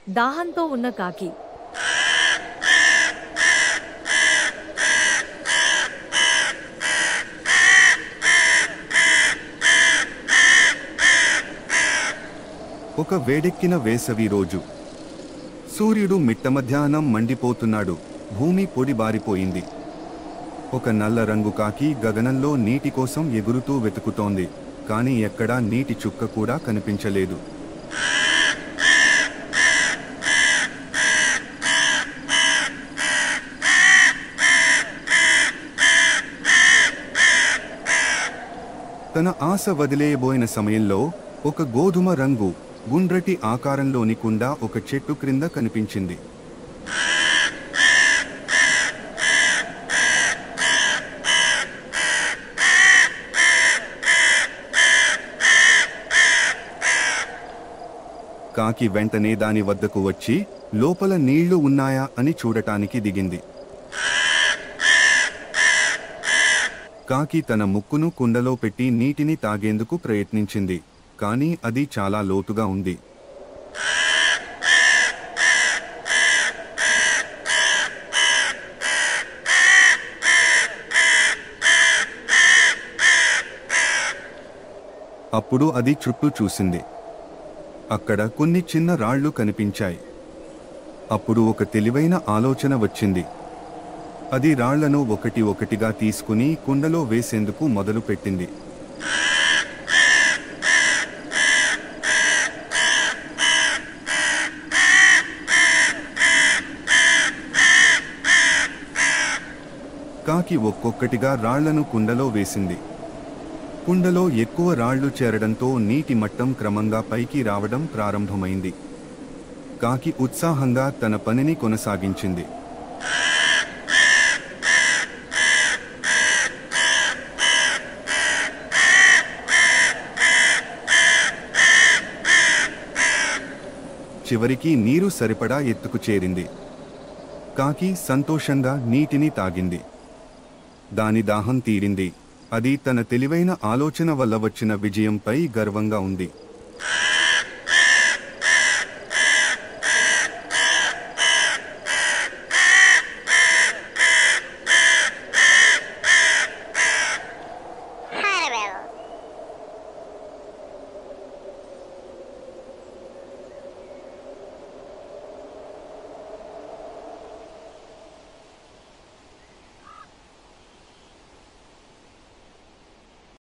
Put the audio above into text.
దాహంతో ఉన్న కాకి ఒక వేడెక్కిన వేసవి రోజు. సూర్యుడు మిట్టమధ్యాహ్నం మండిపోతున్నాడు. భూమి పొడిబారిపోయింది. ఒక నల్ల రంగు కాకి గగనంలో నీటి కోసం ఎగురుతూ వెతుకుతోంది. కానీ ఎక్కడా నీటి చుక్క కూడా కనిపించలేదు. తన ఆశ వదిలేయబోయిన సమయంలో ఒక గోధుమ రంగు గుండ్రటి ఆకారంలోని కుండ ఒక చెట్టు క్రింద కనిపించింది. కాకి వెంటనే దాని వద్దకు వచ్చి లోపల నీళ్లు ఉన్నాయా అని చూడటానికి దిగింది. కాకి తన ముక్కును కుండలో పెట్టి నీటిని తాగేందుకు ప్రయత్నించింది. కానీ అది చాలా లోతుగా ఉంది. అప్పుడు అది చుట్టూ చూసింది. అక్కడ కొన్ని చిన్న రాళ్లు కనిపించాయి. అప్పుడు ఒక తెలివైన ఆలోచన వచ్చింది. అది రాళ్లను ఒకటి ఒకటిగా తీసుకుని కుండలో వేసేందుకు మొదలుపెట్టింది. కాకి ఒక్కొక్కటిగా రాళ్లను కుండలో వేసింది. కుండలో ఎక్కువ రాళ్లు చేరడంతో నీటి మట్టం క్రమంగా పైకి రావడం ప్రారంభమైంది. కాకి ఉత్సాహంగా తన పనిని కొనసాగించింది. చివరికి నీరు సరిపడా ఎత్తుకు చేరింది. కాకి సంతోషంగా నీటిని తాగింది. దాని దాహం తీరింది. అది తన తెలివైన ఆలోచన వల్ల వచ్చిన విజయంపై గర్వంగా ఉంది.